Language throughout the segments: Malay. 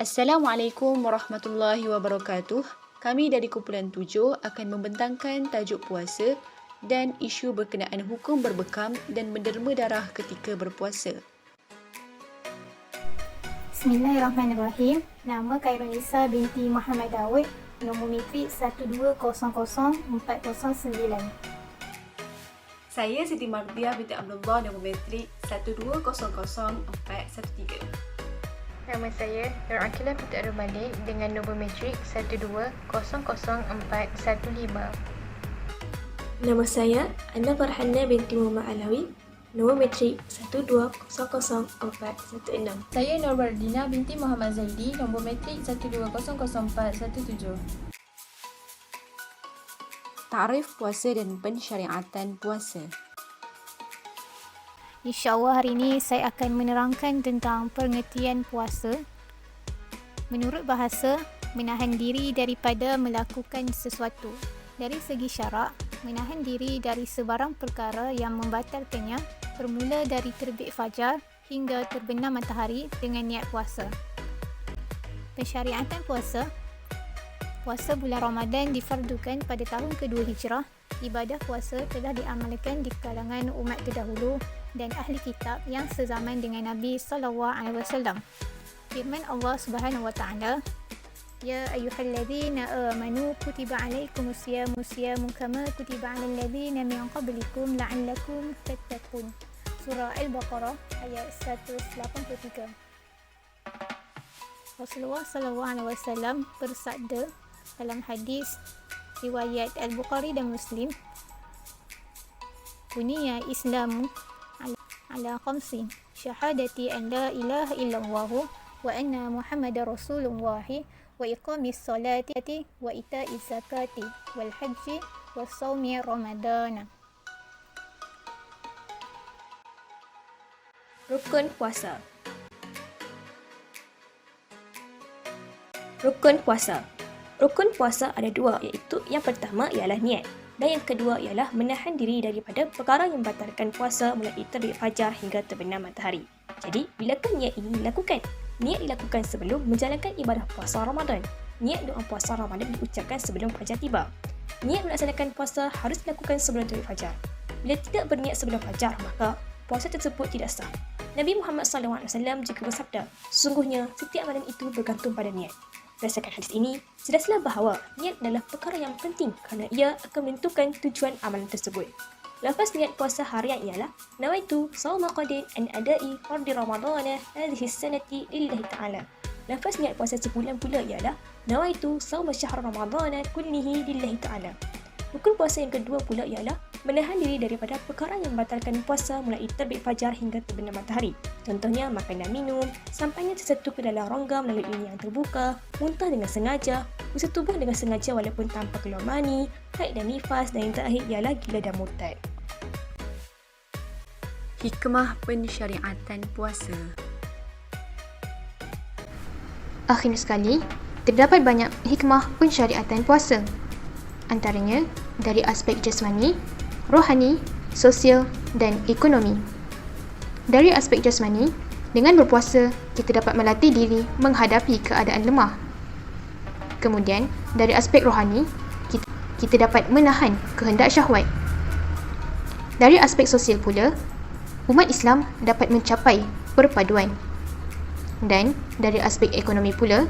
Assalamualaikum warahmatullahi wabarakatuh. Kami dari kumpulan 7 akan membentangkan tajuk puasa dan isu berkenaan hukum berbekam dan menderma darah ketika berpuasa. Bismillahirrahmanirrahim. Nama Khairunisa binti Muhammad Daud, nombor metrik 1200409. Saya Siti Mardiah binti Abdullah, nombor metrik 1200413. Nama saya Nur Akilah binti Arul Malik dengan nombor metrik 1200415. Nama saya Ana Farhana binti Muhammad Alawi, nombor metrik 1200416. Saya Nur Bardina binti Muhammad Zaidi, nombor metrik 1200417. Takrif puasa dan pensyariatan puasa. InsyaAllah hari ini saya akan menerangkan tentang pengertian puasa. Menurut bahasa, menahan diri daripada melakukan sesuatu. Dari segi syarak, menahan diri dari sebarang perkara yang membatalkannya bermula dari terbit fajar hingga terbenam matahari dengan niat puasa. Pensyariatan puasa. Puasa bulan Ramadan difardukan pada tahun kedua Hijrah. Ibadah puasa telah diamalkan di kalangan umat terdahulu dan ahli kitab yang sezaman dengan Nabi SAW. Firman Allah Subhanahu Wa Taala, Ya ayyuhalladzina amanu kutiba alaikumus siyamu kama kutiba alal ladzina min qablikum la'allakum tattaqun. Surah Al-Baqarah ayat 183. Rasulullah SAW bersabda dalam hadis riwayat Al-Bukhari dan Muslim, Buniya Islamu ala khamsin, syahadati an la ilaha illallah wa anna Muhammadar Rasulullah wa iqamis salati wa ita'iz zakati wal hajji wa shaumi Ramadana. Rukun puasa. Rukun puasa. Rukun puasa ada dua, iaitu yang pertama ialah niat dan yang kedua ialah menahan diri daripada perkara yang membatalkan puasa mulai terbit fajar hingga terbenam matahari. Jadi, bilakah niat ini dilakukan? Niat dilakukan sebelum menjalankan ibadah puasa Ramadan. Niat doa puasa Ramadan diucapkan sebelum fajar tiba. Niat melaksanakan puasa harus dilakukan sebelum terbit fajar. Bila tidak berniat sebelum fajar, maka puasa tersebut tidak sah. Nabi Muhammad SAW juga bersabda, sesungguhnya setiap amalan itu bergantung pada niat. Berdasarkan hadis ini, jelaslah bahawa niat adalah perkara yang penting kerana ia akan menentukan tujuan amalan tersebut. Lafaz niat puasa harian ialah nawaitu shauma qadin an adai fardhi ramadana hadhihi sanati lillahi ta'ala. Lafaz niat puasa sebulan pula ialah nawaitu shauma syahr ramadana kullihi lillahi ta'ala. Rukun puasa yang kedua pula ialah menahan diri daripada perkara yang membatalkan puasa mulai terbit fajar hingga terbenam matahari. Contohnya, makan dan minum, sampainya sesuatu ke dalam rongga melalui ini yang terbuka, muntah dengan sengaja, usaha tubuh dengan sengaja walaupun tanpa keluar mani, haid dan nifas, dan yang terakhir ialah gila dan murtad. Hikmah pensyariatan puasa. Akhirnya sekali, terdapat banyak hikmah pensyariatan puasa. Antaranya dari aspek jasmani, rohani, sosial dan ekonomi. Dari aspek jasmani, dengan berpuasa, kita dapat melatih diri menghadapi keadaan lemah. Kemudian, dari aspek rohani, kita dapat menahan kehendak syahwat. Dari aspek sosial pula, umat Islam dapat mencapai perpaduan. Dan dari aspek ekonomi pula,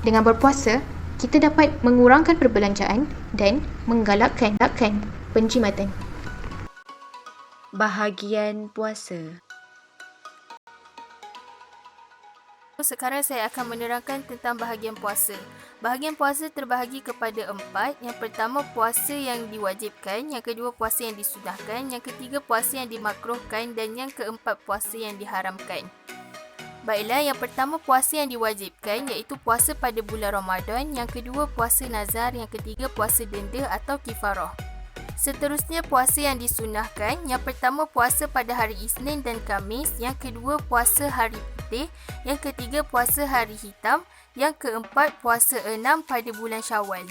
dengan berpuasa, kita dapat mengurangkan perbelanjaan dan menggalakkan penjimatan. Bahagian puasa. Sekarang saya akan menerangkan tentang bahagian puasa. Bahagian puasa terbahagi kepada 4. Yang pertama, puasa yang diwajibkan. Yang kedua, puasa yang disunahkan. Yang ketiga, puasa yang dimakruhkan. Dan yang keempat, puasa yang diharamkan. Baiklah, yang pertama puasa yang diwajibkan iaitu puasa pada bulan Ramadan, yang kedua puasa nazar, yang ketiga puasa denda atau kifarah. Seterusnya puasa yang disunahkan, yang pertama puasa pada hari Isnin dan Khamis, yang kedua puasa hari putih, yang ketiga puasa hari hitam, yang keempat puasa 6 pada bulan Syawal.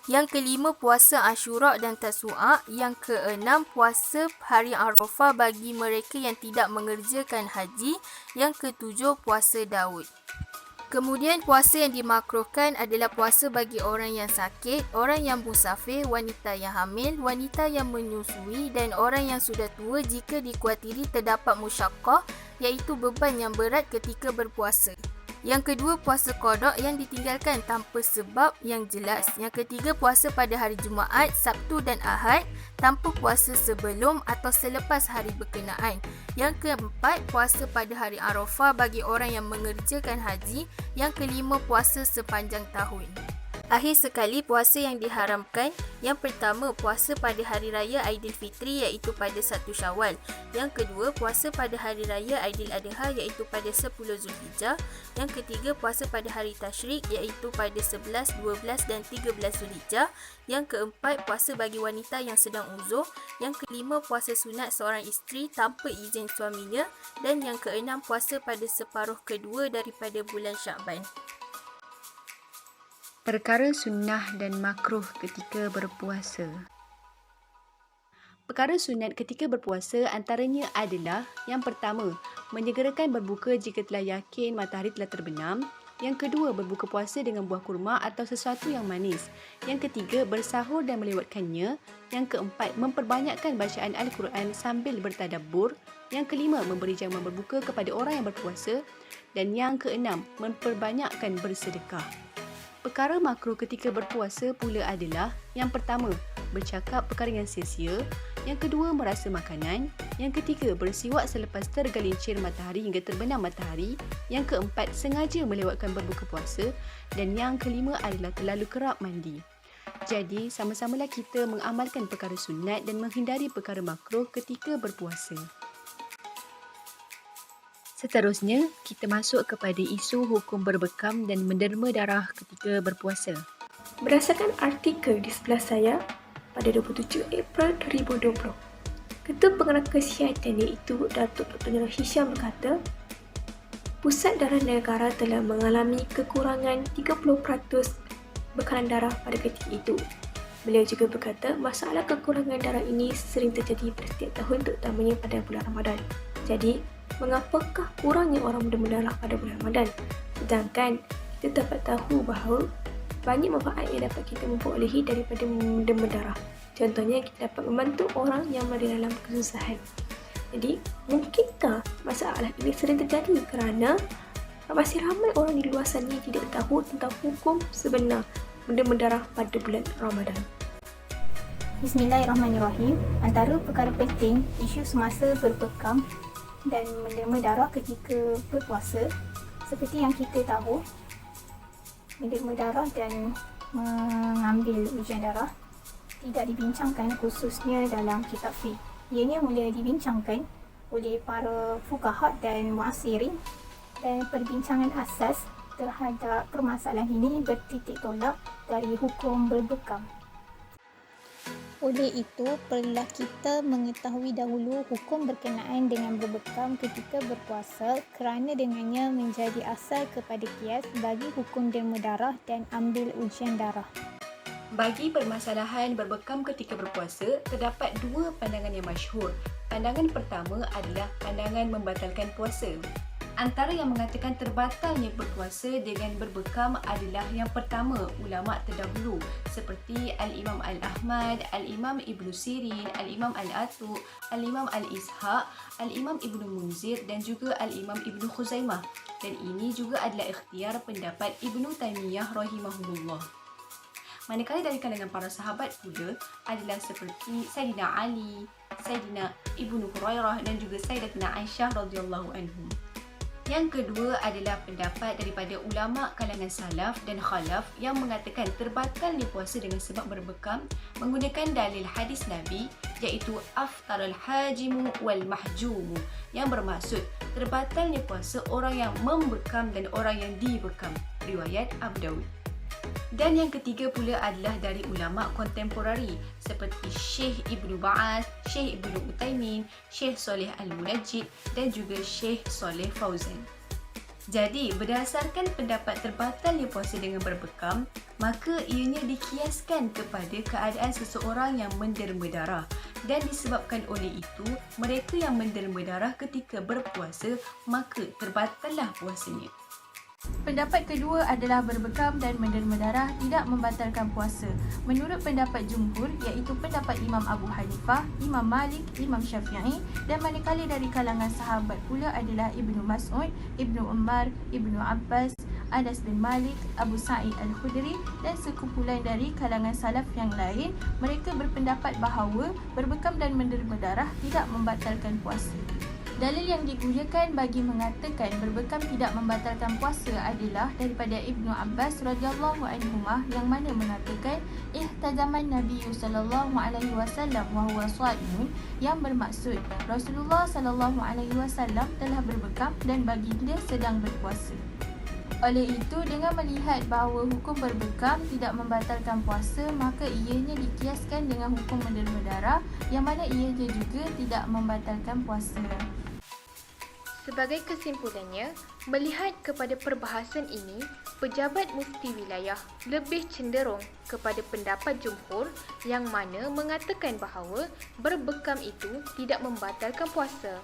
Yang kelima, puasa Ashura dan Tasu'a. Yang keenam, puasa hari Arafah bagi mereka yang tidak mengerjakan haji. Yang ketujuh, puasa Daud. Kemudian puasa yang dimakruhkan adalah puasa bagi orang yang sakit, orang yang musafir, wanita yang hamil, wanita yang menyusui dan orang yang sudah tua jika dikuatiri terdapat musyaqqah iaitu beban yang berat ketika berpuasa. Yang kedua, puasa qada yang ditinggalkan tanpa sebab yang jelas. Yang ketiga, puasa pada hari Jumaat, Sabtu dan Ahad tanpa puasa sebelum atau selepas hari berkenaan. Yang keempat, puasa pada hari Arafah bagi orang yang mengerjakan haji. Yang kelima, puasa sepanjang tahun. Akhir sekali, puasa yang diharamkan. Yang pertama, puasa pada hari raya Aidilfitri iaitu pada 1 Syawal. Yang kedua, puasa pada hari raya Aidiladha iaitu pada 10 Zulhijjah. Yang ketiga, puasa pada hari Tasyrik iaitu pada 11, 12 dan 13 Zulhijjah. Yang keempat, puasa bagi wanita yang sedang uzur. Yang kelima, puasa sunat seorang isteri tanpa izin suaminya. Dan yang keenam, puasa pada separuh kedua daripada bulan Syakban. Perkara sunnah dan makruh ketika berpuasa. Perkara sunat ketika berpuasa antaranya adalah yang pertama, menyegerakan berbuka jika telah yakin matahari telah terbenam. Yang kedua, berbuka puasa dengan buah kurma atau sesuatu yang manis. Yang ketiga, bersahur dan melewatkannya. Yang keempat, memperbanyakkan bacaan Al-Quran sambil bertadabbur. Yang kelima, memberi jamuan berbuka kepada orang yang berpuasa. Dan yang keenam, memperbanyakkan bersedekah. Perkara makruh ketika berpuasa pula adalah yang pertama, bercakap perkara yang sia-sia. Yang kedua, merasa makanan. Yang ketiga, bersiwak selepas tergelincir matahari hingga terbenam matahari. Yang keempat, sengaja melewatkan berbuka puasa. Dan yang kelima adalah terlalu kerap mandi. Jadi, sama-samalah kita mengamalkan perkara sunat dan menghindari perkara makruh ketika berpuasa. Seterusnya, kita masuk kepada isu hukum berbekam dan menderma darah ketika berpuasa. Berdasarkan artikel di sebelah saya pada 27 April 2020, Ketua Pengarah Kesihatan iaitu Datuk Dr. Nur Hisham berkata, Pusat Darah Negara telah mengalami kekurangan 30% bekalan darah pada ketika itu. Beliau juga berkata, masalah kekurangan darah ini sering terjadi pada setiap tahun terutamanya pada bulan Ramadan. Jadi, mengapakah kurangnya orang menderma darah pada bulan Ramadan? Sedangkan kita dapat tahu bahawa banyak manfaat yang dapat kita memperolehi daripada menderma darah. Contohnya, kita dapat membantu orang yang berada dalam kesusahan. Jadi, mungkinkah masalah ini sering terjadi kerana masih ramai orang di luar sana yang tidak tahu tentang hukum sebenar menderma darah pada bulan Ramadan? Bismillahirrahmanirrahim. Antara perkara penting isu semasa berbekam dan menderma darah ketika berpuasa, seperti yang kita tahu, menderma darah dan mengambil ujian darah tidak dibincangkan khususnya dalam kitab fiqh. Ianya mula dibincangkan oleh para fuqaha dan muasirin, dan perbincangan asas terhadap permasalahan ini bertitik tolak dari hukum berbekam. Oleh itu, perlulah kita mengetahui dahulu hukum berkenaan dengan berbekam ketika berpuasa kerana dengannya menjadi asal kepada qiyas bagi hukum derma darah dan ambil ujian darah. Bagi permasalahan berbekam ketika berpuasa, terdapat dua pandangan yang masyhur. Pandangan pertama adalah pandangan membatalkan puasa. Antara yang mengatakan terbatalnya berpuasa dengan berbekam adalah yang pertama, ulama' terdahulu seperti Al-Imam Al-Ahmad, Al-Imam Ibn Sirin, Al-Imam Al-Atu, Al-Imam Al-Ishaq, Al-Imam Ibn Munzir dan juga Al-Imam Ibn Khuzaimah. Dan ini juga adalah ikhtiar pendapat Ibn Taymiyah rahimahullah. Manakala dari kalangan para sahabat pula adalah seperti Sayyidina Ali, Sayyidina Ibnu Hurairah dan juga Sayyidatina Aisyah radhiyallahu anhum. Yang kedua adalah pendapat daripada ulama kalangan salaf dan khalaf yang mengatakan terbatalnya puasa dengan sebab berbekam menggunakan dalil hadis Nabi iaitu aftarul hajimu wal mahjumu, yang bermaksud terbatalnya puasa orang yang membekam dan orang yang dibekam, riwayat Abu Daud. Dan yang ketiga pula adalah dari ulama kontemporari seperti Syekh Ibnu Ba'az, Syekh Ibnu Uthaymin, Syekh Saleh Al-Munajjid dan juga Syekh Saleh Fauzan. Jadi, berdasarkan pendapat terbatalnya puasa dengan berbekam, maka ianya dikiaskan kepada keadaan seseorang yang menderma darah. Dan disebabkan oleh itu, mereka yang menderma darah ketika berpuasa, maka terbatallah puasanya. Pendapat kedua adalah berbekam dan menderma darah tidak membatalkan puasa. Menurut pendapat jumhur, iaitu pendapat Imam Abu Hanifah, Imam Malik, Imam Syafi'i dan manakala dari kalangan sahabat pula adalah Ibnu Mas'ud, Ibnu Umar, Ibnu Abbas, Anas bin Malik, Abu Sa'id Al-Khudri dan sekumpulan dari kalangan salaf yang lain, mereka berpendapat bahawa berbekam dan menderma darah tidak membatalkan puasa. Dalil yang digunakan bagi mengatakan berbekam tidak membatalkan puasa adalah daripada Ibnu Abbas radhiyallahu anhumah yang mana mengatakan ihtazaman Nabi sallallahu alaihi wasallam wa huwa shaimun, yang bermaksud Rasulullah sallallahu alaihi wasallam telah berbekam dan baginda sedang berpuasa. Oleh itu, dengan melihat bahawa hukum berbekam tidak membatalkan puasa, maka ianya dikiaskan dengan hukum menderma darah yang mana ianya juga tidak membatalkan puasa. Sebagai kesimpulannya, melihat kepada perbahasan ini, pejabat mufti wilayah lebih cenderung kepada pendapat jumhur yang mana mengatakan bahawa berbekam itu tidak membatalkan puasa.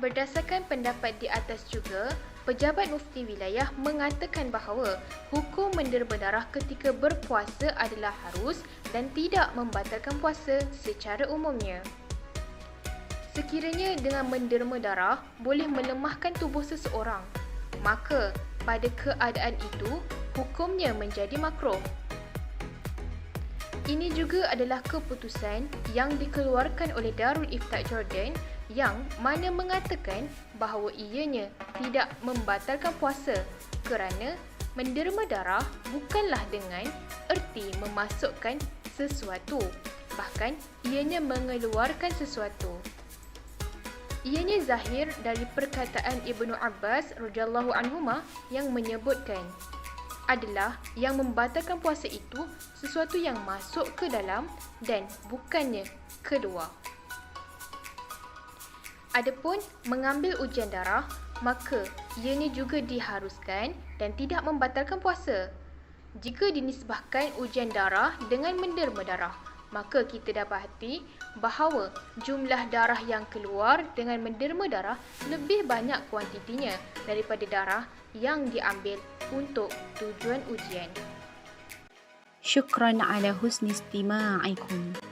Berdasarkan pendapat di atas juga, pejabat mufti wilayah mengatakan bahawa hukum menderma darah ketika berpuasa adalah harus dan tidak membatalkan puasa secara umumnya. Sekiranya dengan menderma darah boleh melemahkan tubuh seseorang, maka pada keadaan itu hukumnya menjadi makruh. Ini juga adalah keputusan yang dikeluarkan oleh Darul Ifta Jordan yang mana mengatakan bahawa ianya tidak membatalkan puasa kerana menderma darah bukanlah dengan erti memasukkan sesuatu, bahkan ianya mengeluarkan sesuatu. Ianya zahir dari perkataan Ibnu Abbas radhiyallahu anhuma yang menyebutkan adalah yang membatalkan puasa itu sesuatu yang masuk ke dalam dan bukannya keluar. Adapun mengambil ujian darah, maka ianya juga diharuskan dan tidak membatalkan puasa. Jika dinisbahkan ujian darah dengan menderma darah, maka kita dapati bahawa jumlah darah yang keluar dengan menderma darah lebih banyak kuantitinya daripada darah yang diambil untuk tujuan ujian. Syukran ala husni istimaikum.